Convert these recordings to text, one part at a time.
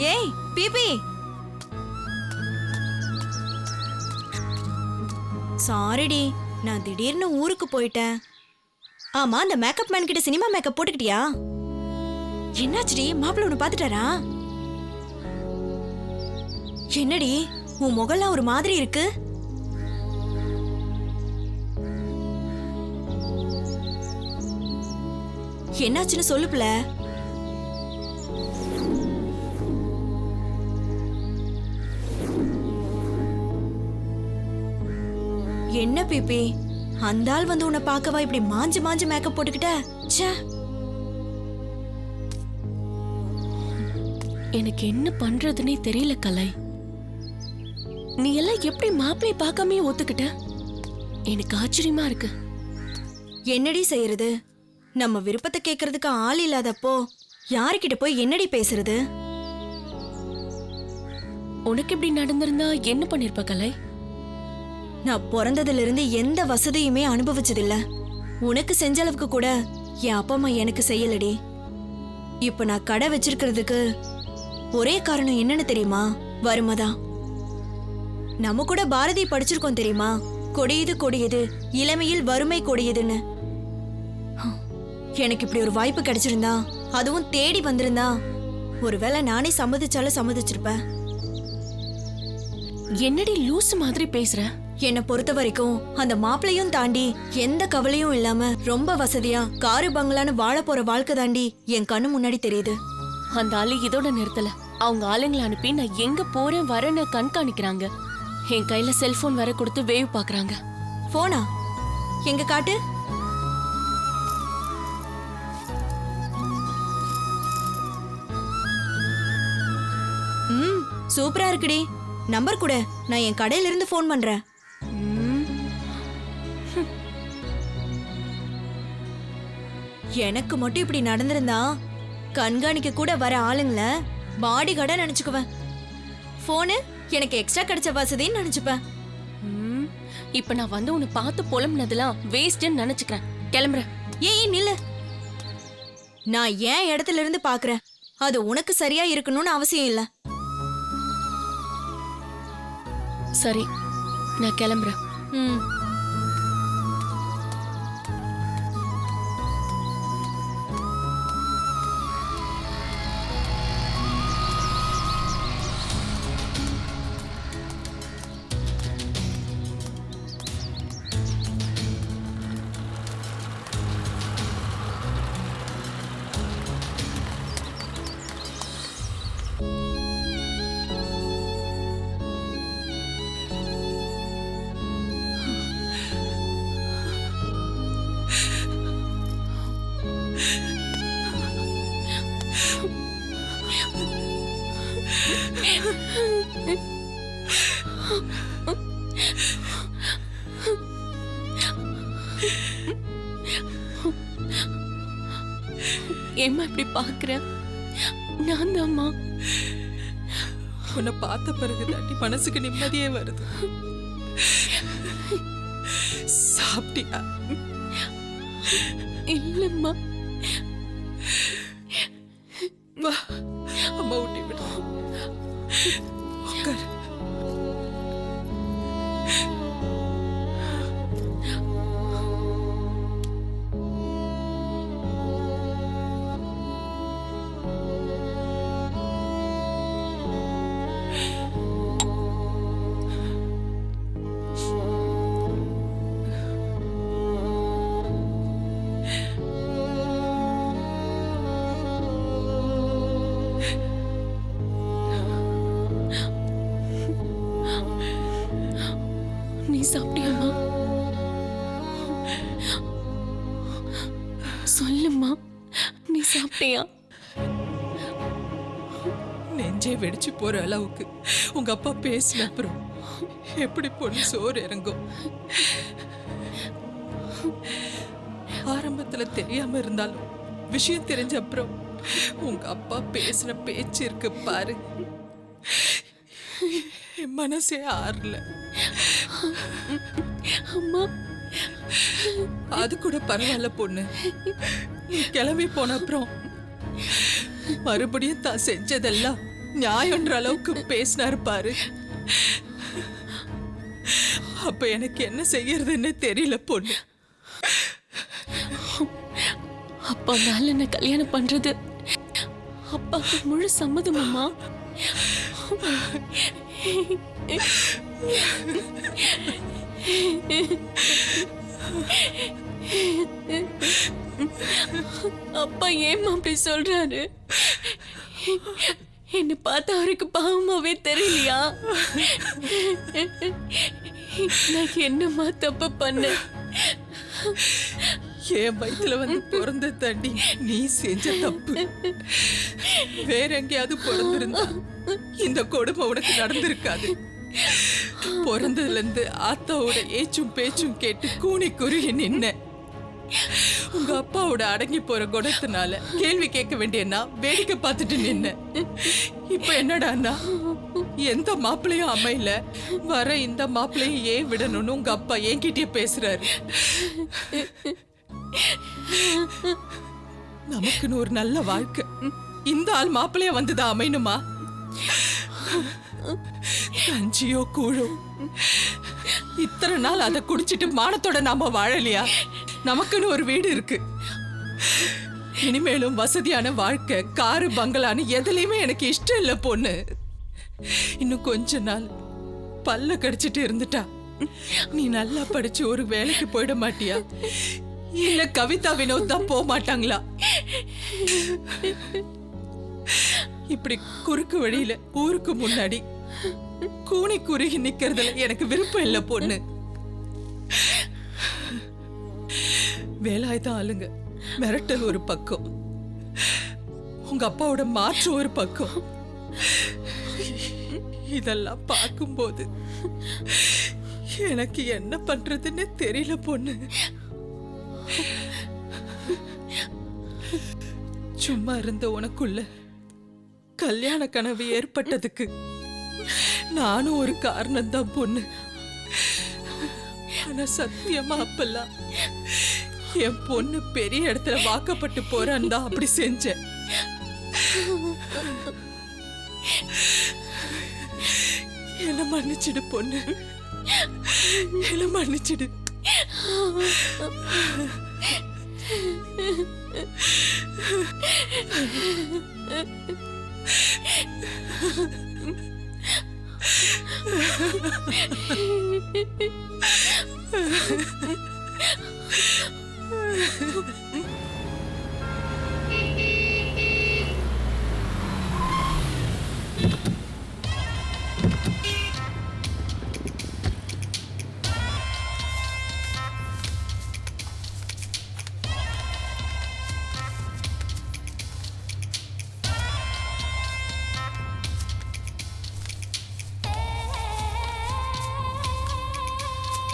ஏய் பிபி, சாரிடி, நான் திடீர்னு ஊருக்கு போயிட்டேன். ஆமா, அந்த மேக்கப் மேன் கிட்ட சினிமா மேக்கப் போட்டுக்கிட்டியா? என்னாச்சுடி, மாப்பிள்ள உன்னை பாத்துட்டாரா? என்னடி உன் முகம்லாம் ஒரு மாதிரி இருக்கு? என்னாச்சுன்னு சொல்லுப்ல. என்ன பிபி, அந்த ஆள் வந்து உன்னை பார்க்கவா இப்படி மாஞ்சு மாஞ்சு மேக்கப் போட்டுக்கிட்ட? ச்சே, எனக்கு என்ன பண்றதுன்னே தெரியல கலை. நீ எல்லாம் எப்படி மாப்பிளைய பார்க்காமயே ஒத்துக்கிட்ட? எனக்கு ஆச்சரியமா இருக்கு. என்னடி செய்யறது? நம்ம விருப்பத்தை கேட்கறதுக்கு ஆள் இல்லாதப்போ யாருக்கிட்ட போய் என்னடி பேசுறது? உனக்கு இப்படி நடந்திருந்தா என்ன பண்ணிருப்ப கலை? நான் பிறந்ததுல இருந்து எந்த வசதியுமே அனுபவிச்சதில்ல. உனக்கு செஞ்ச அளவுக்கு கூட என் அப்பா அம்மா எனக்கு செய்யலடி. இப்ப நான் கடை வச்சிருக்கிறதுக்கு ஒரே காரணம் என்னன்னு தெரியுமா? வறுமைதான். நம்ம கூட பாரதி படிச்சிருக்கோம் தெரியுமா? கொடியது கொடியது இளமையில் வறுமை கொடியதுன்னு. எனக்கு இப்படி ஒரு வாய்ப்பு கிடைச்சிருந்தா, அதுவும் தேடி வந்திருந்தா, ஒருவேளை நானே சம்மதிச்சாலும் சம்மதிச்சிருப்பேன். என்னடி லூசு மாதிரி பேசுற? என்னை பொறுத்த வரைக்கும் அந்த மாப்பிளையும் தாண்டி எந்த கவலையும் இல்லாம ரொம்ப வசதியா காரு பங்களான்னு வாழ போற வாழ்க்கை தாண்டி என் கண்ணு முன்னாடி தெரியுது. அந்த ஆளு இதோட நிறுத்தல. அவங்க ஆளுங்களை அனுப்பி நான் எங்க போறேன் வரேன்னு கண்காணிக்கிறாங்க. என் கையில செல்போன் வர கொடுத்து வேவ் பாக்குறாங்க. போனா எங்க காட்டு? சூப்பரா இருக்குடி. நம்பர் கூட, நான் என் கடையில இருந்து போன் பண்றேன். எனக்கு மட்டும் இப்படி நடந்திருந்தா கண்காணிக்க கூட வர ஆளுங்கள பாடி கடை நினைச்சுக்குவேன். போனு எனக்கு எக்ஸ்ட்ரா கிடைச்ச வசதின்னு நினைச்சுப்பேன். இப்ப நான் வந்து உன்னை பார்த்து புலம்புனதெல்லாம் வேஸ்ட்னு நினைச்சுக்கிறேன். கிளம்புறேன். ஏய் நில்லு. நான் ஏன் இடத்துல இருந்து பாக்குறேன், அது உனக்கு சரியா இருக்கணும்னு அவசியம் இல்ல. சரி, நான் கிளம்புறேன். ஏம்மா இப்படி பாக்குற? நான் தான்மா. உன்னை பார்த்த பிறகு தாண்டி மனசுக்கு நிம்மதியே வருது. சாப்பிட்டியா? இல்லம்மா. வா, அம்மா ஊட்டி விடு. உட்காரு. நீ சாப்பிட்டியாம்மா? சொல்லுமா, நீ சாப்பிட்டியா? நெஞ்சே வெடிச்சு போற அளவுக்கு உங்க அப்பா பேசின அப்புறம் எப்படி பொண்ணு சோறு இறங்கும்? ஆரம்பத்துல தெரியாம இருந்தாலும் விஷயம் தெரிஞ்ச அப்புறம் உங்க அப்பா பேசின பேச்சு இருக்கு பாரு, என் மனசே ஆறல. அம்மா, அது கூட பரவாயில்ல பொண்ணு. நீ கிளம்பி போன அப்புறம் மறுபடியும் தான் செஞ்சதெல்லாம் நியாயன்ற அளவுக்கு பேசினாரு பாரு. அப்ப எனக்கு என்ன செய்யறதுன்னு தெரியல பொண்ணு. அப்பா மேல என்ன கல்யாணம் பண்றது அப்பாவுக்கு முழு சம்மதம் அம்மா. அப்பா ஏம்மா அப்படி சொல்றாரு? என்ன பார்த்தா அவருக்கு பாவமாவே தெரியலையா? நான் என்னம்மா தப்பு பண்ண? என் வயித்துல வந்து பிறந்த தாண்டி நீ செஞ்ச தப்பு. வேற எங்கேயாவது பிறந்திருந்தா இந்த கொடுமை உனக்கு நடந்திருக்காது. பிறந்ததுல இருந்து ஆத்தாவோட ஏச்சும் பேச்சும் கேட்டு கூனி குறுகி நின்ன. உங்க அப்பாவோட அடங்கி போற குணத்தினால கேள்வி கேட்க வேண்டியன்னா வேடிக்கை பார்த்துட்டு நின்ன. இப்ப என்னடான்னா எந்த மாப்பிள்ளையும் அமையல, வர இந்த மாப்பிள்ளையும் ஏன் விடணும்னு உங்க அப்பா என்கிட்டயே பேசுறாரு. நமக்குன்னு ஒரு நல்ல வாழ்க்கை இந்த ஆள் மாப்பிள்ளைய வந்துதான் அமையணுமா? கஞ்சியோ கூழோ இத்தனை நாள் அதை குடிச்சிட்டு மானத்தோட நாம வாழலையா? நமக்குன்னு ஒரு வீடு இருக்கு. இனிமேலும் வசதியான வாழ்க்கை, காரு பங்களான்னு எதுலையுமே எனக்கு இஷ்டம் இல்லை பொண்ணு. இன்னும் கொஞ்ச நாள் பல்ல கடிச்சிட்டு இருந்துட்டா நீ நல்லா படிச்சு ஒரு வேலைக்கு போயிட மாட்டியா? இல்ல கவிதா வினோத் தான் போக மாட்டாங்களா? இப்படி குறுக்கு வழியில ஊருக்கு முன்னாடி கூனி குறுகி நிக்கிறதுல எனக்கு விருப்பம் இல்ல பொண்ணு. வேலாயுதம் ஆளுங்க மிரட்டல் ஒரு பக்கம், உங்க அப்பாவோட மாற்று ஒரு பக்கம். இதெல்லாம் பார்க்கும்போது எனக்கு என்ன பண்றதுன்னு தெரியல பொண்ணு. சும்மா இருந்த உனக்குள்ள கல்யாண கனவு ஏற்பட்டதுக்கு நானும் ஒரு காரணம் தான் பொண்ணு. ஆனா சத்தியமா அப்பெல்லாம் என் பொண்ணு பெரிய இடத்துல வாக்கப்பட்டு போறான்னு தான் அப்படி செஞ்சேன். என்ன மன்னிச்சிடு பொண்ணு, என்ன மன்னிச்சிடு.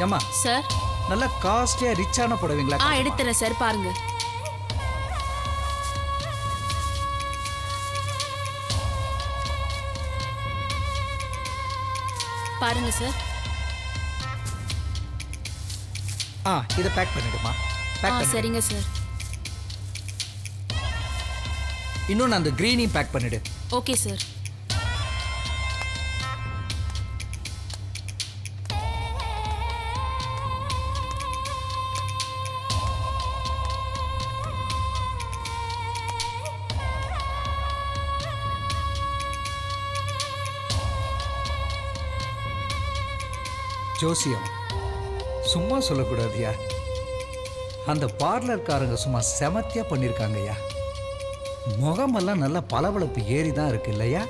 ஏம்மா சார், நல்ல காஸ்ட்லியா ரிச்சான புடவைங்களா? எடுத்துறேன் சார், பாருங்க. பாருங்க சார். இதை பேக் பண்ணிடுமா? சரிங்க சார். இன்னொன்று அந்த கிரீனையும் பேக் பண்ணிடு. Okay sir. ஜோசியம் சும்மா சொல்லக்கூடாதுயா. அந்த பார்லர்காரங்க சும்மா செமத்தியா பண்ணியிருக்காங்கய்யா. முகமெல்லாம் நல்லா பளபளப்பு ஏறி தான் இருக்கு இல்லையா?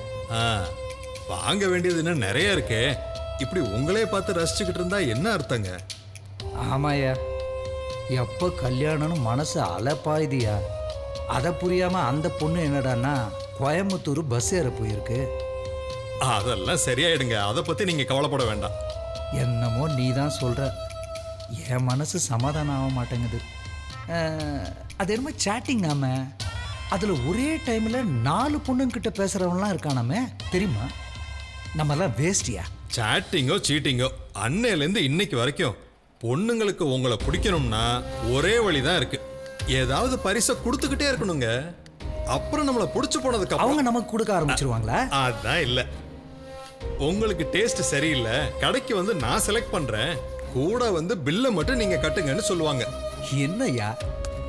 வாங்க வேண்டியது இன்னும் நிறைய இருக்கே. இப்படி உங்களே பார்த்து ரசிச்சுக்கிட்டு இருந்தா என்ன அர்த்தங்க? ஆமாயா, எப்போ கல்யாணம்னு மனசு அலப்பாயுதியா. அதை புரியாம அந்த பொண்ணு என்னடான்னா கோயம்புத்தூர் பஸ் ஏற போயிருக்கு. அதெல்லாம் சரியாயிடுங்க, அதை பத்தி நீங்க கவலைப்பட வேண்டாம். என்னமோ நீ தான் சொல்ற, என் மனசு சமாதானம் ஆக மாட்டேங்குது. அது என்னமோ சேட்டிங் நாம அதில் ஒரே டைமில் 4 பொண்ணுங்கிட்ட பேசுகிறவன்லாம் இருக்கானாமே, தெரியுமா? நம்மலாம் வேஸ்டியா? சாட்டிங்கோ சீட்டிங்கோ அன்னையிலேருந்து இன்னைக்கு வரைக்கும் பொண்ணுங்களுக்கு உங்களை பிடிக்கணும்னா ஒரே வழி தான் இருக்கு. ஏதாவது பரிசை கொடுத்துக்கிட்டே இருக்கணுங்க. அப்புறம் நம்மள புடிச்சு போனதுக்கு அவங்க அப்புறம் நமக்கு கொடுக்க ஆரம்பிச்சிருவாங்களா? அதான் இல்ல. உங்களுக்கு டேஸ்ட் சரியில்லை, கடைக்கு வந்து நான் செலக்ட் பண்றேன், கூட வந்து பில்லை மட்டும் நீங்க கட்டுங்கன்னு சொல்லுவாங்க. என்னய்யா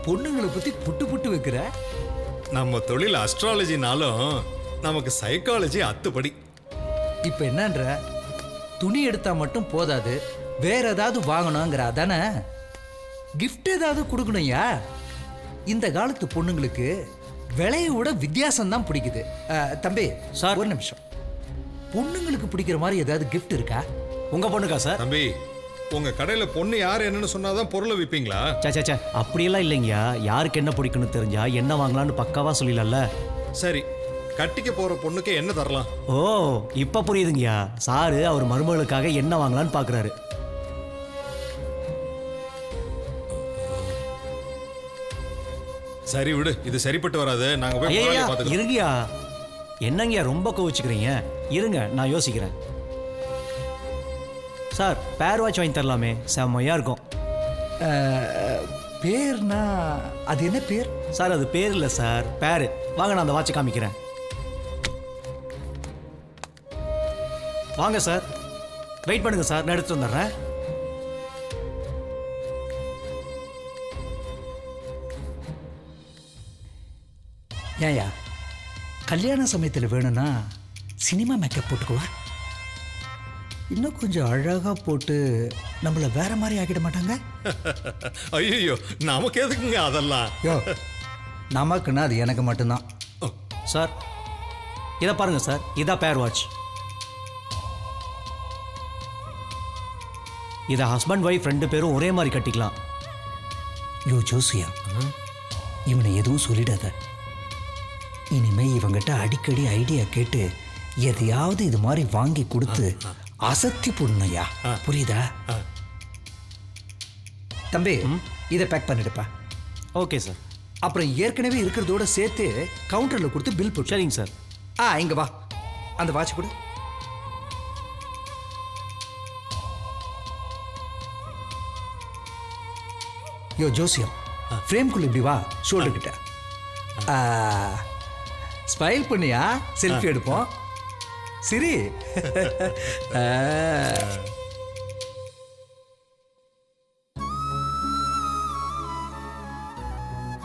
பொண்ணுங்களை பத்தி புட்டு புட்டு வைக்கிற? நம்ம தொழில் அஸ்ட்ராலஜினாலும் நமக்கு சைக்காலஜி அத்துப்படி. இப்ப என்னன்ற, துணி எடுத்தா மட்டும் போதாது, வேற ஏதாவது வாங்கணுங்கிற அதானே? கிஃப்ட் ஏதாவது கொடுக்கணும்யா. இந்த காலத்து பொண்ணுங்களுக்கு விலையை விட வித்தியாசம் தான் பிடிக்குது. தம்பி சார். ஒரு நிமிஷம். பொண்ணுங்களுக்கு பிடிக்கிற மாதிரி ஏதாவது கிஃப்ட் இருக்கா? உங்க பொண்ணுக்கா சார்? தம்பி, உங்க கடையில பொண்ணு யார் என்னன்னு சொன்னாதான் பொருளை விப்பீங்களா? சே அப்படியெல்லாம் இல்லைங்கய்யா. யாருக்கு என்ன பிடிக்குன்னு தெரிஞ்சா என்ன வாங்கலாம்னு பக்காவா சொல்லிடல. சரி, கட்டிக்க போற பொண்ணுக்கு என்ன தரலாம்? ஓ இப்ப புரியுதுங்கய்யா. சாரு அவர் மருமகளுக்காக என்ன வாங்கலாம்னு பாக்குறாரு. சரி விடு, இது சரிப்பட்டு வராது. நாங்க போய் ஐயா முதலாளியை பார்த்துக்கலாம். இருங்கய்யா. என்னங்கய்யா ரொம்ப கோவிச்சுக்கிறீங்க? இருங்க நான் யோசிக்கிறேன். சார் பேர் வாட்ச் வாங்கி தரலாமே, செம்மையா இருக்கும். பேர்னா அது என்ன பேர்? சார் அது பேர் இல்லை சார், பேரு. வாங்க நான் அந்த வாட்சை காமிக்கிறேன். வாங்க சார், வெயிட் பண்ணுங்க சார், நான் எடுத்துட்டு வந்துடுறேன். ஏன்யா கல்யாண சமயத்தில் வேணும்னா சினிமா மேக்கப் போட்டுக்குவா. இன்னும் கொஞ்சம் அழகா போட்டு நம்மள வேற மாதிரி ஆக்கிட மாட்டாங்க? ஐயோ, நமக்கு எதுக்குங்க அதெல்லாம்? யோ, நமக்குன்னா அது எனக்கு மட்டும்தான். சார் இதை பாருங்க சார், இதான் பேர் வாட்ச். இதை ஹஸ்பண்ட் ஒய்ஃப் 2 பேரும் ஒரே மாதிரி கட்டிக்கலாம். யோ ஜோசியா, இவனை எதுவும் சொல்லிடாத. இனிமே இவங்கிட்ட அடிக்கடி ஐடியா கேட்டு எதையாவது இது மாதிரி வாங்கி கொடுத்து அசத்தி போடணும்யா. புரியுதா? தம்பி, இதை பேக் பண்ணிடுப்பா. Okay sir. அப்புறம் ஏற்கனவே இருக்கிறதோட சேர்த்து கவுண்டரில் கொடுத்து பில் போட்டு. சரிங்க சார். இங்க வா, அந்த வாட்ச் கொடு. யோ ஜோசியம், ஃப்ரேம்குள்ள இப்படி வா, ஷோல்டர் கிட்ட. ஸ்மைல் பண்ணியா, செல்ஃபி எடுப்போம். சரி.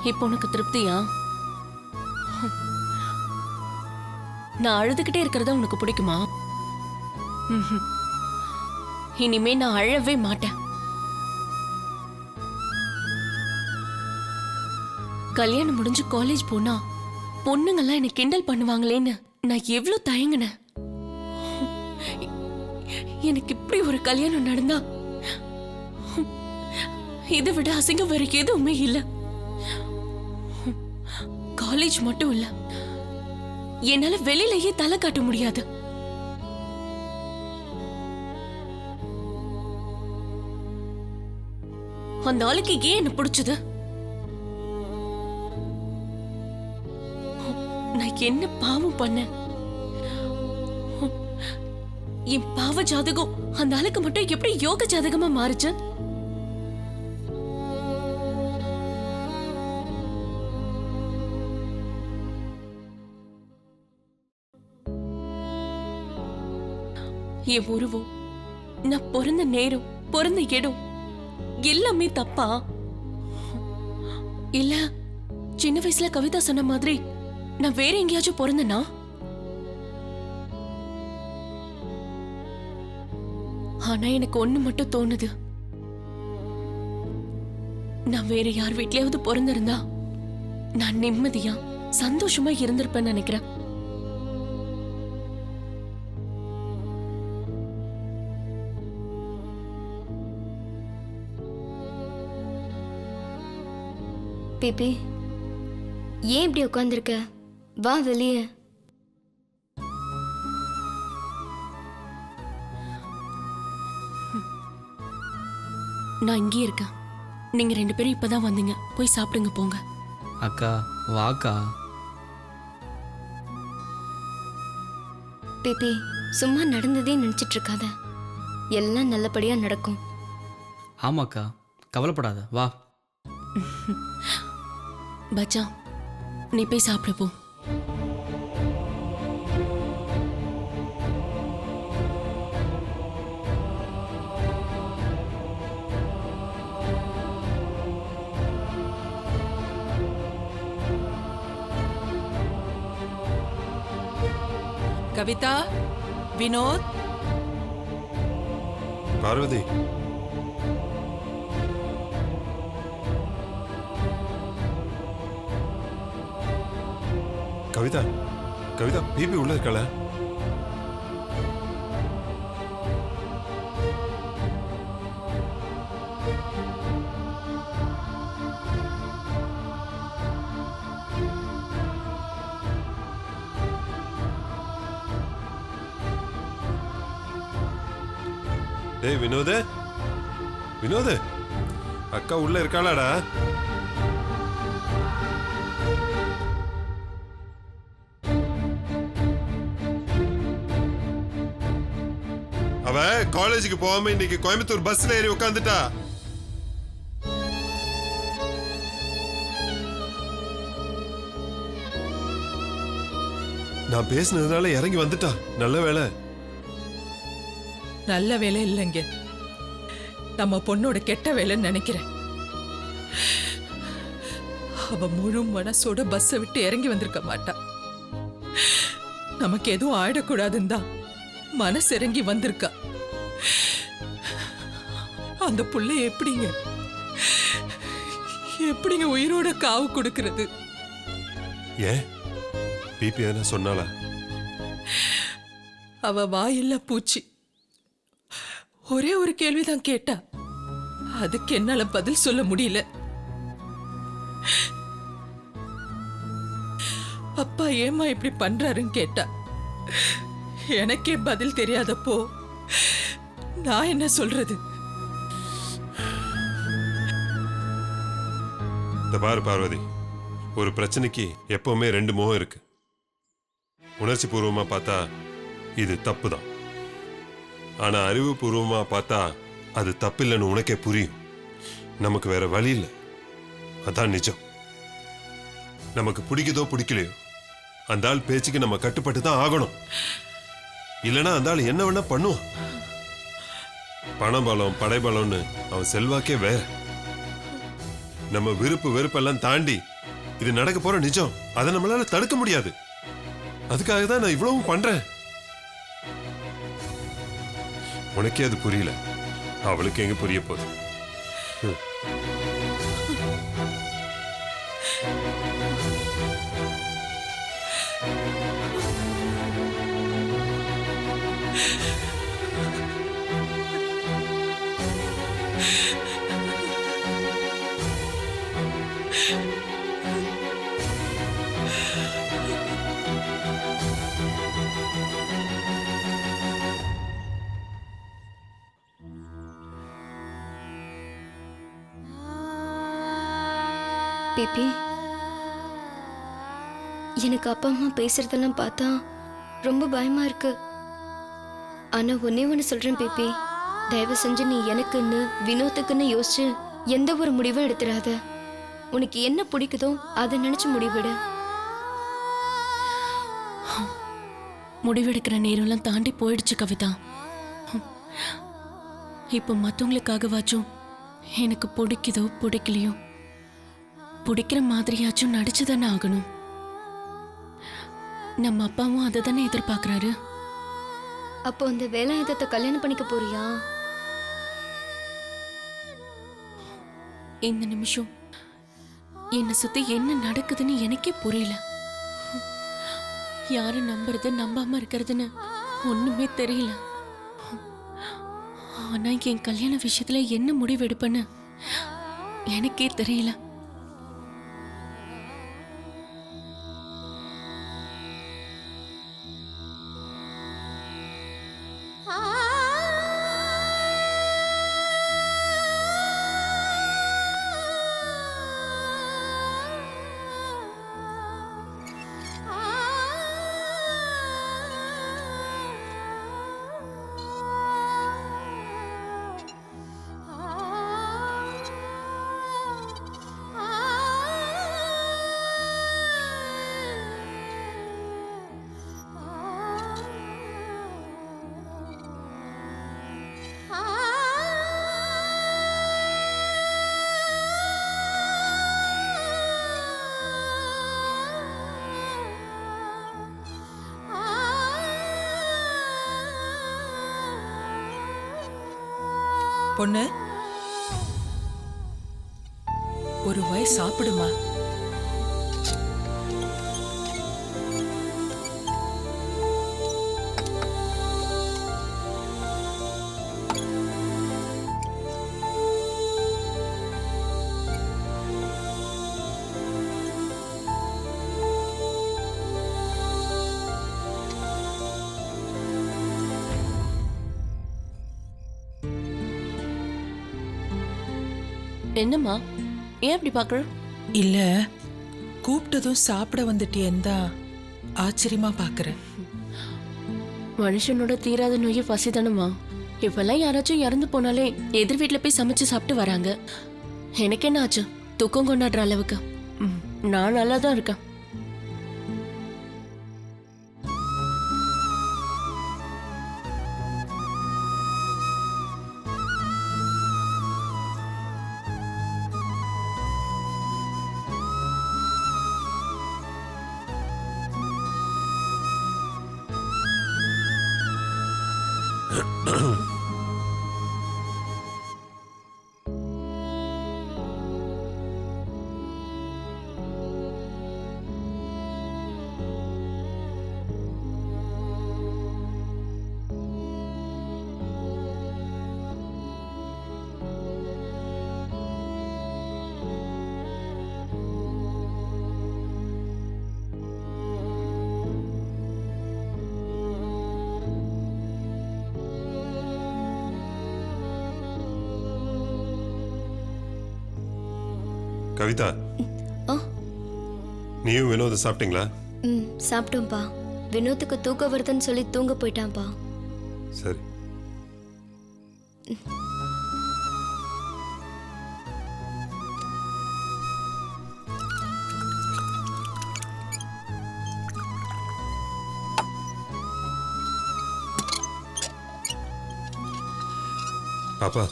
இப்போ உனக்கு திருப்தியா? நான் அழுதுகிட்டே இருக்கிறதா உனக்கு பிடிக்குமா? ம்ஹும். இனிமே நான் அழவே மாட்டேன். கல்யாணம் முடிஞ்சு காலேஜ் போனா பொண்ணுங்கெல்லாம் என்னை கிண்டல் பண்ணுவாங்களேன்னு நான் எவ்வளவு தயங்கினேன். எனக்கு இப்படி ஒரு கல்யாணம் நடந்தா இதை விட அசிங்கம் வேற எதுவுமே இல்லை. காலேஜ் மட்டும் இல்ல, என்னால வெளியிலேயே தலை காட்ட முடியாது. அந்த ஆளுக்கு ஏன் என்ன பிடிச்சது? நான் என்ன பாவம் பண்ணேன்? என் பாவ ஜாதகம் அந்த ஆளுக்கு மட்டும் எப்படி யோக ஜாதகமா மாறுச்சு? என் உருவம், நான் பிறந்த நேரம், பிறந்த இடம் எல்லாமே தப்பா? இல்ல சின்ன வயசுல கவிதா சொன்ன மாதிரி நான் வேற எங்கேயாச்சும் பிறந்தனா? ஆனா எனக்கு ஒண்ணு மட்டும் தோணுது, நான் வேற யார் வீட்லயாவது பிறந்திருந்தா நான் நிம்மதியா சந்தோஷமா இருந்திருப்பேன்னு நினைக்கிறேன். பேபி, ஏன் இப்படி உட்காந்துருக்க? வா வெளியே. நான் இங்கே இருக்கேன். நீங்க 2 பேரும் இப்பதான் வந்தீங்க, போய் சாப்பிடுங்க போங்க. அக்கா வாக்கா. பேபி, சும்மா நடந்ததே நினைச்சிட்டு இருக்காத. எல்லாம் நல்லபடியா நடக்கும். ஆமாக்கா, கவலைப்படாத, வா. பச்சா, நீ போய் சாப்பிட போ. கவிதா, வினோத், பார்வதி, கவிதா, கவிதா, பிபி உள்ள இருக்கல? டேய் வினோத, வினோத, அக்கா உள்ள இருக்காளாடா? அவ காலேஜுக்கு போகாம இன்னைக்கு கோயம்புத்தூர் பஸ்ல ஏறி உட்காந்துட்டா. நான் பேசினதுனால இறங்கி வந்துட்டா. நல்ல வேலை. நல்ல வேலை இல்லைங்க, நம்ம பொண்ணோட கெட்ட வேலைன்னு நினைக்கிறேன். அவ முழு மனசோட பஸ்ஸை விட்டு இறங்கி வந்திருக்க மாட்டா. நமக்கு எதுவும் ஆயிடக்கூடாதுன்னு தான் மனசு இறங்கி வந்திருக்கா. அந்த புள்ளை எப்படிங்க எப்படிங்க உயிரோட காவு கொடுக்கிறது? ஏன் பிபி எதனா சொன்னாளா? அவ வாயில்ல பூச்சி. ஒரே ஒரு கேள்விதான் கேட்டா, அதுக்கு என்னால பதில் சொல்ல முடியல. அப்பா ஏமா இப்படி பண்றாருன்னு கேட்டா, எனக்கே பதில் தெரியாதப்போ நான் என்ன சொல்றது? இந்த பாரு பார்வதி, ஒரு பிரச்சனைக்கு எப்பவுமே ரெண்டு முகம் இருக்கு. உணர்ச்சி பூர்வமா பார்த்தா இது தப்பு தான். ஆனா அறிவுபூர்வமா பார்த்தா அது தப்பில்லைன்னு உனக்கே புரியும். நமக்கு வேற வழி இல்லை, அதான் நிஜம். நமக்கு பிடிக்குதோ பிடிக்கலையோ அந்த ஆள் பேச்சுக்கு நம்ம கட்டுப்பட்டு தான் ஆகணும். இல்லைன்னா அந்த ஆள் என்ன வேணா பண்ணுவான். பணபலம் படைபலம்னு அவன் செல்வாக்கே வேற. நம்ம விருப்பு வெறுப்பெல்லாம் தாண்டி இது நடக்க போற நிஜம். அதை நம்மளால தடுக்க முடியாது. அதுக்காக தான் நான் இவ்வளவும் பண்றேன். உனக்கே அது புரியல, அவளுக்கு எங்க புரிய போகுது? பிபி, எனக்கு அப்பா அம்மா பேசுறதெல்லாம் பார்த்தா ரொம்ப பயமா இருக்கு. ஆனா ஒன்னே ஒன்னு சொல்றேன் பிபி, தயவு செஞ்சு நீ எனக்குன்னு வினோத்துக்குன்னு யோசிச்சு எந்த ஒரு முடிவும் எடுத்துடாத. உனக்கு என்ன பிடிக்குதோ அதை நினைச்சு முடிவெடு. முடிவெடுக்கிற நேரம்லாம் தாண்டி போயிடுச்சு கவிதா. இப்போ மற்றவங்களுக்காகவாச்சும் எனக்கு பிடிக்குதோ பிடிக்கலையோ பிடிக்கிற மாதிரியாச்சும் நடிச்சுதானே ஆகணும். நம்ம அப்பாவும் அதை தானே எதிர்பார்க்கறாரு. அப்போ அந்த வேலாயுதத்தை கல்யாணம் பண்ணிக்க போறியா? இந்த நிமிஷம் என்னை சுத்தி என்ன நடக்குதுன்னு எனக்கே புரியல. யாரை நம்புறது நம்பாம இருக்கிறதுன்னு ஒண்ணுமே தெரியல. ஆனா என் கல்யாண விஷயத்துல என்ன முடிவு எடுப்பேன்னு எனக்கே தெரியல. பொண்ணு ஒரு வாய் சாப்பிடுமா. என்னம்மா ஏன் அப்படி பாக்குற? இல்ல, கூப்பிட்டதும் சாப்பிட வந்துட்டியேந்தா ஆச்சரியமா பாக்குறேன். மனுஷனோட தீராத நோயை பசி தானம்மா. இப்பெல்லாம் யாராச்சும் இறந்து போனாலே எதிர் வீட்டுல போய் சமைச்சு சாப்பிட்டு வராங்க. எனக்கு என்ன ஆச்சு? துக்கம் கொண்டாடுற அளவுக்கு நான் நல்லா தான் இருக்கேன். கவிதா, ஆ நீயும் வினோத சாப்பிட்டீங்களா? சாப்பிட்டோம்ப்பா. வினோத்துக்கு தூக்கம் வருதுன்னு சொல்லி தூங்க போயிட்டான்ப்பா. சரி. பாப்பா,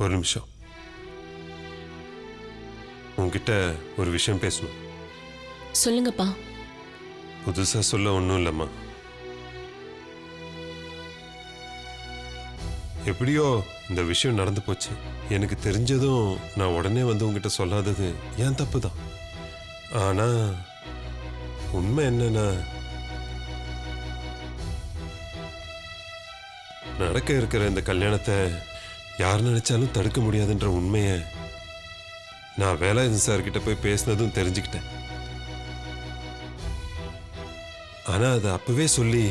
ஒரு நிமிஷம். உன்கிட்ட ஒரு விஷயம் பேசணும். சொல்லுங்கப்பா. புதுசா சொல்ல ஒன்றும் இல்லைம்மா. எப்படியோ இந்த விஷயம் நடந்து போச்சு. எனக்கு தெரிஞ்சதும் நான் உடனே வந்து உங்ககிட்ட சொல்லாதது ஏன் தப்பு தான். ஆனா உண்மை என்னன்னா, நடக்க இருக்கிற இந்த கல்யாணத்தை யார் நினைச்சாலும் தடுக்க முடியாதுன்ற உண்மையை நான் வேலாயுதன் சார்கிட்ட போய் பேசினதும் தெரிஞ்சுக்கிட்டேன். ஆனா அதை அப்பவே சொல்லி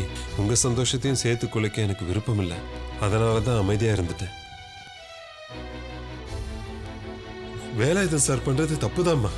உங்க சந்தோஷத்தையும் சேர்த்து குலைக்க எனக்கு விருப்பம் இல்லை. அதனால தான் அமைதியா இருந்துட்டேன். வேலாயுதன் சார் பண்றது தப்புதாம்மா.